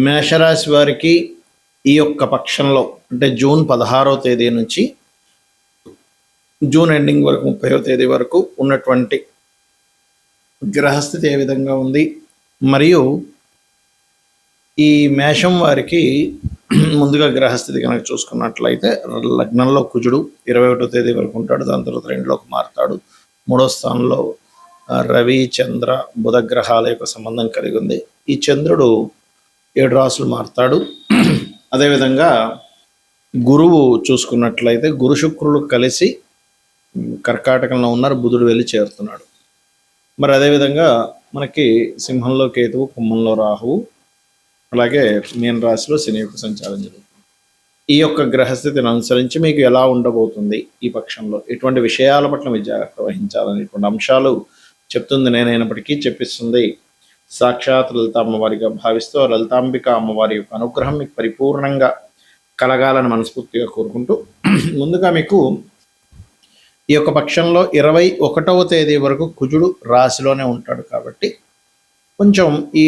మేషరాశి వారికి ఈ యొక్క పక్షంలో అంటే జూన్ 16వ తేదీ నుంచి జూన్ ఎండింగ్ వరకు 30వ తేదీ వరకు ఉన్నటువంటి గ్రహస్థితి ఏ విధంగా ఉంది, మరియు ఈ మేషం వారికి ముందుగా గ్రహస్థితి కనుక చూసుకున్నట్లయితే లగ్నంలో కుజుడు 21వ తేదీ వరకు ఉంటాడు. దాని తర్వాత 2లోకి మారుతాడు. 3వ స్థానంలో రవి చంద్ర బుధ గ్రహాల యొక్క సంబంధం కలిగి ఉంది. ఈ చంద్రుడు 7 రాసులు మారుతాడు. అదేవిధంగా గురువు చూసుకున్నట్లయితే గురు శుక్రులు కలిసి కర్కాటకంలో ఉన్నారు, బుధుడు వెళ్ళి చేరుతున్నాడు. మరి అదేవిధంగా మనకి సింహంలో కేతువు, కుంభంలో రాహువు, అలాగే మీన రాశిలో శని యొక్క సంచారం జరుగుతుంది. ఈ యొక్క గ్రహస్థితిని అనుసరించి మీకు ఎలా ఉండబోతుంది, ఈ పక్షంలో ఎటువంటి విషయాల పట్ల మీరు జాగ్రత్త వహించాలనేటువంటి అంశాలు చెప్తుంది నేనైనప్పటికీ చెప్పిస్తుంది సాక్షాత్ లలిత అమ్మవారిగా భావిస్తూ లలితాంబిక అమ్మవారి యొక్క అనుగ్రహం మీకు పరిపూర్ణంగా కలగాలని మనస్ఫూర్తిగా కోరుకుంటూ, ముందుగా మీకు ఈ యొక్క పక్షంలో 21వ తేదీ వరకు కుజుడు రాశిలోనే ఉంటాడు. కాబట్టి కొంచెం ఈ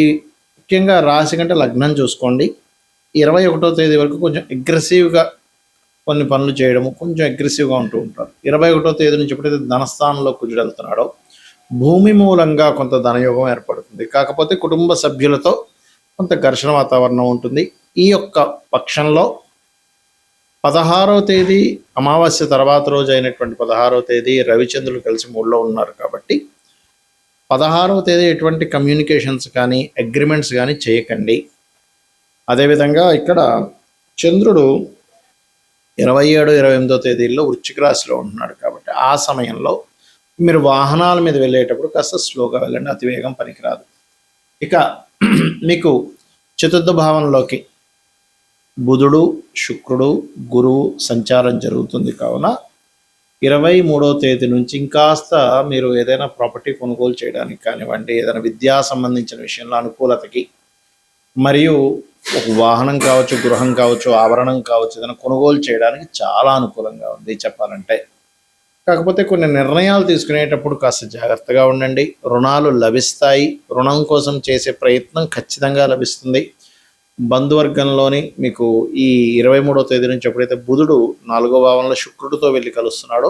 ముఖ్యంగా రాశి కంటే లగ్నం చూసుకోండి. 21వ తేదీ వరకు కొంచెం అగ్రెసివ్గా కొన్ని పనులు చేయడము, కొంచెం అగ్రెసివ్గా ఉంటూ ఉంటారు. 21వ తేదీ నుంచి ఎప్పుడైతే ధనస్థానంలో కుజుడు వెళ్తున్నాడో భూమి మూలంగా కొంత ధనయోగం ఏర్పడుతుంది. కాకపోతే కుటుంబ సభ్యులతో కొంత ఘర్షణ వాతావరణం ఉంటుంది. ఈ యొక్క పక్షంలో 16వ తేదీ అమావాస్య తర్వాత రోజు అయినటువంటి 16వ తేదీ రవిచంద్రులు కలిసి 3లో ఉన్నారు. కాబట్టి 16వ తేదీ ఎటువంటి కమ్యూనికేషన్స్ కానీ అగ్రిమెంట్స్ కానీ చేయకండి. అదేవిధంగా ఇక్కడ చంద్రుడు 27, 28వ తేదీల్లో వృశ్చిక రాశిలో ఉంటున్నాడు. కాబట్టి ఆ సమయంలో మీరు వాహనాల మీద వెళ్ళేటప్పుడు కాస్త స్లోగా వెళ్ళండి, అతివేగం పనికిరాదు. ఇక మీకు చతుర్థ భావంలోకి బుధుడు, శుక్రుడు, గురువు సంచారం జరుగుతుంది. కావున 23వ తేదీ నుంచి ఇంకాస్త మీరు ఏదైనా ప్రాపర్టీ కొనుగోలు చేయడానికి కానివ్వండి, ఏదైనా విద్యా సంబంధించిన విషయంలో అనుకూలతకి, మరియు ఒక వాహనం కావచ్చు, గృహం కావచ్చు, ఆభరణం కావచ్చు, ఏదైనా కొనుగోలు చేయడానికి చాలా అనుకూలంగా ఉంది చెప్పాలంటే. కాకపోతే కొన్ని నిర్ణయాలు తీసుకునేటప్పుడు కాస్త జాగ్రత్తగా ఉండండి. రుణాలు లభిస్తాయి. రుణం కోసం చేసే ప్రయత్నం ఖచ్చితంగా లభిస్తుంది. బంధువర్గంలోని మీకు ఈ 23వ తేదీ నుంచి ఎప్పుడైతే బుధుడు 4వ భావంలో శుక్రుడితో వెళ్ళి కలుస్తున్నాడో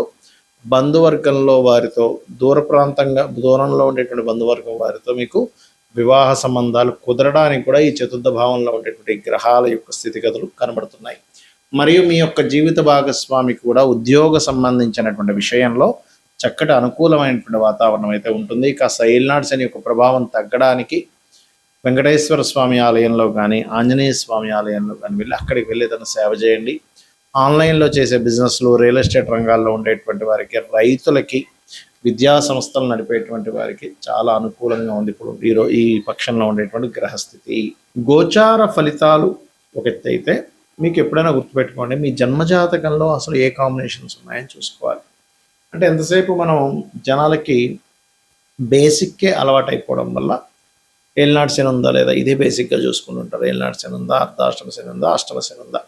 బంధువర్గంలో వారితో దూరంలో ఉండేటువంటి బంధువర్గం వారితో మీకు వివాహ సంబంధాలు కుదరడానికి కూడా ఈ చతుర్థ భావంలో ఉండేటువంటి గ్రహాల యొక్క స్థితిగతులు కనబడుతున్నాయి. మరియు మీ యొక్క జీవిత భాగస్వామి కూడా ఉద్యోగ సంబంధించినటువంటి విషయంలో చక్కటి అనుకూలమైనటువంటి వాతావరణం అయితే ఉంటుంది. ఇక సైల్నాడ్స్ అనే యొక్క ప్రభావం తగ్గడానికి వెంకటేశ్వర స్వామి ఆలయంలో కానీ, ఆంజనేయ స్వామి ఆలయంలో కానీ వెళ్ళి అక్కడికి వెళ్ళి ఏదైనా సేవ చేయండి. ఆన్లైన్లో చేసే బిజినెస్లు, రియల్ ఎస్టేట్ రంగాల్లో ఉండేటువంటి వారికి, రైతులకి, విద్యా సంస్థలు నడిపేటువంటి వారికి చాలా అనుకూలంగా ఉంది ఇప్పుడు ఈ పక్షంలో ఉండేటువంటి గ్రహస్థితి. గోచార ఫలితాలు ఒక ఎత్తు అయితే, మీకు ఎప్పుడైనా గుర్తుపెట్టుకోండి మీ జన్మజాతకంలో అసలు ఏ కాంబినేషన్స్ ఉన్నాయని చూసుకోవాలి. అంటే ఎంతసేపు మనం జనాలకి బేసిక్కే అలవాటు అయిపోవడం వల్ల ఏలినాటి శని ఉందా లేదా ఇదే బేసిక్గా చూసుకుంటుంటారు. ఏలినాటి శని ఉందా, అర్ధాష్టమ శని ఉందా, అష్టమ శని ఉందా.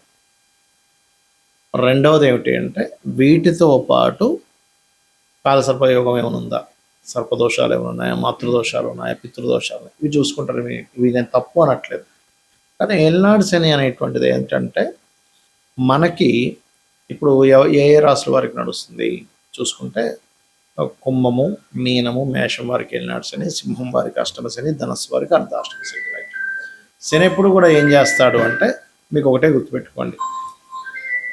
రెండవది ఏమిటి అంటే వీటితో పాటు కాలసర్పయోగం ఏమైనా ఉందా, సర్పదోషాలు ఏమైనా ఉన్నాయా, మాతృదోషాలు ఉన్నాయా, పితృదోషాలు, ఇవి చూసుకుంటారు. ఇవి నేను తప్పు అనట్లేదు. కానీ ఏలినాటి శని అనేటువంటిది ఏంటంటే మనకి ఇప్పుడు ఏ రాశుల వారికి నడుస్తుంది చూసుకుంటే కుంభము, మీనము, మేషం వారికి ఏలినాటి శని, సింహం వారికి అష్టమ శని, ధనస్సు వారికి అర్ధాష్టమ శని. శని ఎప్పుడు కూడా ఏం చేస్తాడు అంటే మీకు ఒకటే గుర్తుపెట్టుకోండి,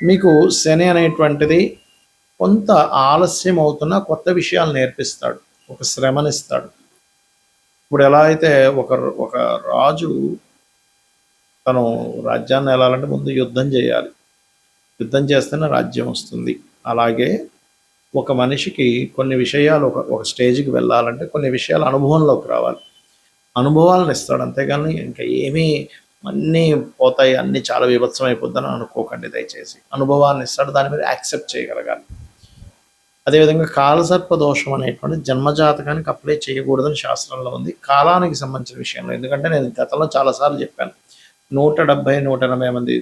మీకు శని అనేటువంటిది కొంత ఆలస్యం అవుతున్నా కొత్త విషయాలు నేర్పిస్తాడు, ఒక శ్రమనిస్తాడు. ఇప్పుడు ఎలా అయితే ఒక రాజు తను రాజ్యాన్ని వెళ్ళాలంటే ముందు యుద్ధం చేయాలి, యుద్ధం చేస్తేనే రాజ్యం వస్తుంది. అలాగే ఒక మనిషికి కొన్ని విషయాలు ఒక స్టేజ్కి వెళ్ళాలంటే కొన్ని విషయాలు అనుభవంలోకి రావాలి, అనుభవాలను ఇస్తాడు. అంతేగాని ఇంకా ఏమీ అన్నీ పోతాయి, అన్నీ చాలా విభత్సం అయిపోద్దని అనుకోకండి దయచేసి. అనుభవాన్ని ఇస్తాడు, దాని మీద యాక్సెప్ట్ చేయగలగాలి. అదేవిధంగా కాలసర్ప దోషం అనేటువంటి జన్మజాతకానికి అప్లై చేయకూడదని శాస్త్రంలో ఉంది, కాలానికి సంబంధించిన విషయంలో. ఎందుకంటే నేను గతంలో చాలాసార్లు చెప్పాను, 170, 180 మంది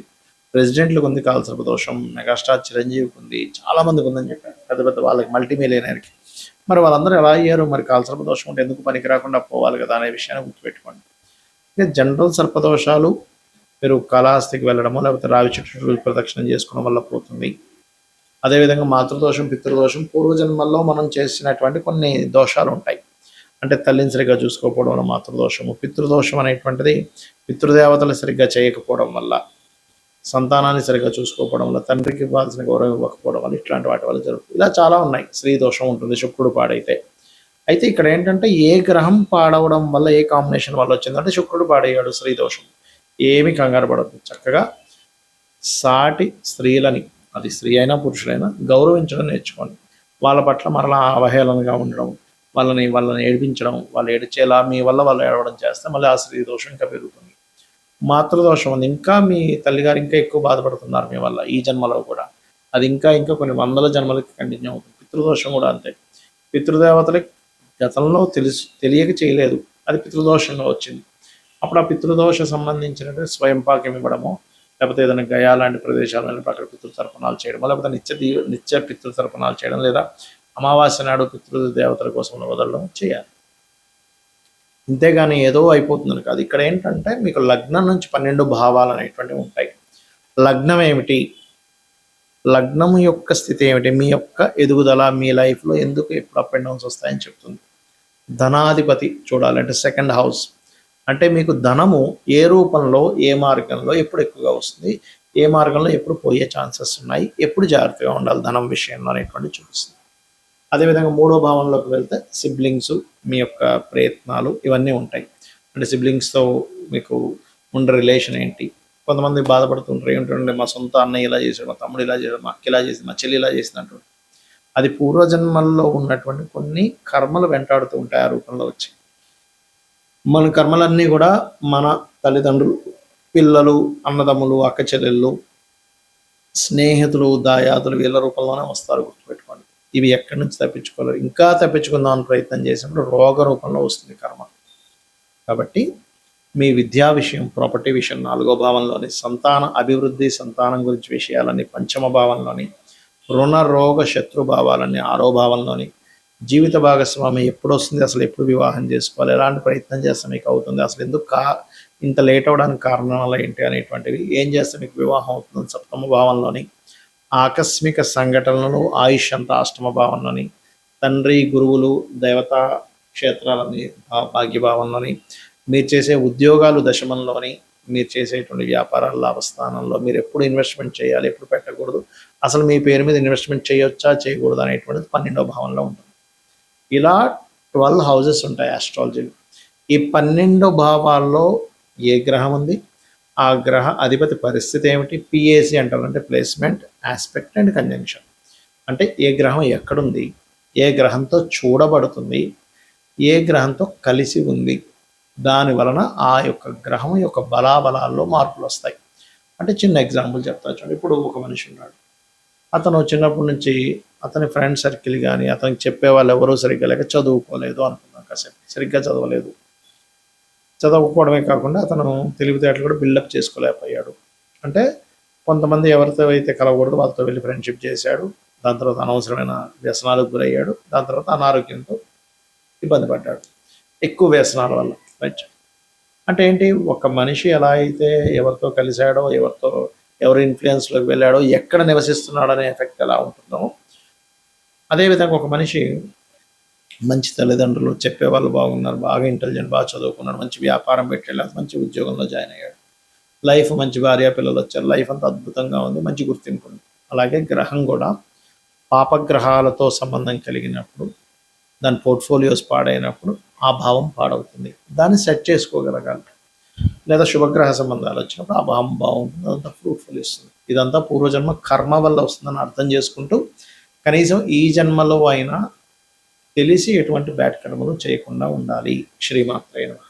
ప్రెసిడెంట్లకు ఉంది కాలసర్ప దోషం, మెగాస్టార్ చిరంజీవికి ఉంది, చాలామందికి ఉందని చెప్పాను, పెద్ద పెద్ద వాళ్ళకి, మల్టీమిలియనర్కి. మరి వాళ్ళందరూ ఎలా అయ్యారు? మరి కాలసర్ప దోషం ఉంటే ఎందుకు పనికి రాకుండా పోవాలి కదా అనే విషయాన్ని గుర్తుపెట్టుకోండి. జనరల్ సర్పదోషాలు మీరు కాళహస్తికి వెళ్ళడమో లేకపోతే రావి చెట్టు ప్రదక్షిణం చేసుకోవడం వల్ల పోతుంది. అదేవిధంగా మాతృదోషం, పితృదోషం పూర్వజన్మల్లో మనం చేసినటువంటి కొన్ని దోషాలు ఉంటాయి. అంటే తల్లిని సరిగ్గా చూసుకోకపోవడం వల్ల మాతృదోషము. పితృదోషం అనేటువంటిది పితృదేవతలు సరిగ్గా చేయకపోవడం వల్ల, సంతానాన్ని సరిగ్గా చూసుకోకపోవడం వల్ల, తండ్రికి ఇవ్వాల్సిన గౌరవం ఇవ్వకపోవడం వల్ల, ఇట్లాంటి వాటి వల్ల జరుగుతుంది. ఇలా చాలా ఉన్నాయి. స్త్రీ దోషం ఉంటుంది శుక్రుడు పాడైతే. అయితే ఇక్కడ ఏంటంటే ఏ గ్రహం పాడవడం వల్ల, ఏ కాంబినేషన్ వల్ల వచ్చిందంటే శుక్రుడు పాడయ్యాడు, స్త్రీ దోషం. ఏమి కంగారు పడద్దు. చక్కగా సాటి స్త్రీలని, అది స్త్రీ అయినా పురుషులైనా, గౌరవించడం నేర్చుకోండి. వాళ్ళ పట్ల మరలా అవహేళనగా ఉండడం, వాళ్ళని ఏడిపించడం, వాళ్ళు ఏడిచేలా మీ వల్ల వాళ్ళు ఏడవడం చేస్తే మళ్ళీ ఆ స్త్రీ దోషం ఇంకా పెరుగుతుంది. మాతృదోషం ఉంది, ఇంకా మీ తల్లిగారు ఇంకా ఎక్కువ బాధపడుతున్నారు మీ వల్ల ఈ జన్మలో కూడా. అది ఇంకా ఇంకా కొన్ని వందల జన్మలకి కంటిన్యూ అవుతుంది. పితృదోషం కూడా అంతే. పితృదేవతలకి గతంలో తెలియక చేయలేదు, అది పితృదోషంగా వచ్చింది. అప్పుడు ఆ పితృదోష సంబంధించినటువంటి స్వయం పాకం ఇవ్వడము, లేకపోతే ఏదైనా గయా లాంటి ప్రదేశాలను అక్కడ పితృతర్పణాలు చేయడం, లేకపోతే నిత్య పితృతర్పణాలు చేయడం, లేదా అమావాస్య నాడు పితృదేవతల కోసం వదలడం చేయాలి. ఇంతేగాని ఏదో అయిపోతుందని కాదు. ఇక్కడ ఏంటంటే మీకు లగ్నం నుంచి 12 భావాలు అనేటువంటివి ఉంటాయి. లగ్నం ఏమిటి, లగ్నం యొక్క స్థితి ఏమిటి, మీ యొక్క ఎదుగుదల, మీ లైఫ్లో ఎందుకు ఎప్పుడు అప్ అండ్ డౌన్స్ వస్తాయని చెప్తుంది. ధనాధిపతి చూడాలంటే సెకండ్ హౌస్, అంటే మీకు ధనము ఏ రూపంలో, ఏ మార్గంలో ఎప్పుడు ఎక్కువగా వస్తుంది, ఏ మార్గంలో ఎప్పుడు పోయే ఛాన్సెస్ ఉన్నాయి, ఎప్పుడు జాగ్రత్తగా ఉండాలి ధనం విషయంలో అనేటువంటి చూపిస్తుంది. అదేవిధంగా 3వ భావంలోకి వెళ్తే సిబ్లింగ్స్, మీ యొక్క ప్రయత్నాలు ఇవన్నీ ఉంటాయి. అంటే సిబ్లింగ్స్తో మీకు ఉండే రిలేషన్ ఏంటి. కొంతమంది బాధపడుతుంటారు, ఏమిటంటే మా సొంత అన్నయ్య ఇలా చేశాడు, మా తమ్ముడు ఇలా చేశాడు, మా అక్క ఇలా చేసింది, మా చెల్లి ఇలా చేసింది అంటారు. అది పూర్వజన్మల్లో ఉన్నటువంటి కొన్ని కర్మలు వెంటాడుతూ ఉంటాయి ఆ రూపంలో వచ్చి. మన కర్మలన్నీ కూడా మన తల్లిదండ్రులు, పిల్లలు, అన్నదమ్ములు, అక్క చెల్లెళ్ళు, స్నేహితులు, దాయాదులు వీళ్ళ రూపంలోనే వస్తారు, గుర్తుపెట్టుకోండి. ఇవి ఎక్కడి నుంచి తప్పించుకోలేరు. ఇంకా తప్పించుకుందామని ప్రయత్నం చేసినప్పుడు రోగ రూపంలో వస్తుంది కర్మ. కాబట్టి మీ విద్యా విషయం, ప్రాపర్టీ విషయం 4వ భావంలోని, సంతాన అభివృద్ధి, సంతానం గురించి విషయాలన్నీ 5వ భావంలోని, రుణ రోగ శత్రు భావాలన్నీ 6వ భావంలోని, జీవిత భాగస్వామి ఎప్పుడు వస్తుంది, అసలు ఎప్పుడు వివాహం చేసుకోవాలి, ఎలాంటి ప్రయత్నం చేస్తే మీకు అవుతుంది, అసలు ఎందుకు ఇంత లేట్ అవ్వడానికి కారణాలు ఏంటి అనేటువంటివి, ఏం చేస్తే మీకు వివాహం అవుతుంది 7వ భావంలోని, ఆకస్మిక సంఘటనలు, ఆయుష్ అంతా 8వ భావంలోని, తండ్రి, గురువులు, దేవతా క్షేత్రాలని భాగ్యభావంలోని, మీరు చేసే ఉద్యోగాలు దశమంలోని, మీరు చేసేటువంటి వ్యాపారాల లాభస్థానంలో, మీరు ఎప్పుడు ఇన్వెస్ట్మెంట్ చేయాలి, ఎప్పుడు పెట్టకూడదు, అసలు మీ పేరు మీద ఇన్వెస్ట్మెంట్ చేయొచ్చా చేయకూడదు అనేటువంటిది 12వ భావంలో ఉంటుంది. ఇలా 12 హౌజెస్ ఉంటాయి ఆస్ట్రాలజీలో. ఈ 12 భావాల్లో ఏ గ్రహం ఉంది, ఆ గ్రహ అధిపతి పరిస్థితి ఏమిటి, పిఏసి అంటారు, అంటే ప్లేస్మెంట్, ఆస్పెక్ట్ అండ్ కంజంక్షన్. అంటే ఏ గ్రహం ఎక్కడుంది, ఏ గ్రహంతో చూడబడుతుంది, ఏ గ్రహంతో కలిసి ఉంది, దాని వలన ఆ యొక్క గ్రహం యొక్క బలాబలాల్లో మార్పులు వస్తాయి. అంటే చిన్న ఎగ్జాంపుల్ చెప్తా చూడండి. ఇప్పుడు ఒక మనిషి ఉన్నాడు, అతను చిన్నప్పటి నుంచి అతని ఫ్రెండ్ సర్కిల్ కానీ అతనికి చెప్పే వాళ్ళు ఎవరూ సరిగ్గా లేక చదువుకోలేదు అనుకున్నాం, కాసేపు సరిగ్గా చదవలేదు. చదవకపోవడమే కాకుండా అతను తెలివితేటలు కూడా బిల్డప్ చేసుకోలేకపోయాడు. అంటే కొంతమంది ఎవరితో అయితే కలవకూడదు వాళ్ళతో వెళ్ళి ఫ్రెండ్షిప్ చేశాడు, దాని తర్వాత అనవసరమైన వ్యసనాలకు గురయ్యాడు, దాని తర్వాత అనారోగ్యంతో ఇబ్బంది పడ్డాడు, ఎక్కువ వ్యసనాల వల్ల. రైట్. అంటే ఏంటి, ఒక మనిషి ఎలా అయితే ఎవరితో కలిశాడో, ఎవరి ఇన్ఫ్లుయెన్స్లోకి వెళ్ళాడో, ఎక్కడ నివసిస్తున్నాడు అనే ఎఫెక్ట్ ఎలా ఉంటుందో, అదేవిధంగా ఒక మనిషి మంచి తల్లిదండ్రులు, చెప్పేవాళ్ళు బాగున్నారు, బాగా ఇంటెలిజెంట్, బాగా చదువుకున్నాడు, మంచి వ్యాపారం పెట్టాడు, మంచి ఉద్యోగంలో జాయిన్ అయ్యాడు, లైఫ్ మంచి భార్య పిల్లలు వచ్చారు, లైఫ్ అంతా అద్భుతంగా ఉంది, మంచి గుర్తింపు ఉంది. అలాగే గ్రహం కూడా పాపగ్రహాలతో సంబంధం కలిగినప్పుడు, దాని పోర్ట్ఫోలియోస్ పాడైనప్పుడు ఆ భావం పాడవుతుంది. దాన్ని సెట్ చేసుకోగలగాలి. లేదా శుభగ్రహ సంబంధాలు వచ్చినప్పుడు ఆ భావం బాగుంటుంది, అదంతా ఫ్రూట్ఫుల్ ఇస్తుంది. ఇదంతా పూర్వజన్మ కర్మ వల్ల వస్తుందని అర్థం చేసుకుంటూ కనీసం ఈ జన్మలో అయినా తెలిసి ఎటువంటి బ్యాడ్ కర్మలు చేయకుండా ఉండాలి. శ్రీమాత్రే నమః.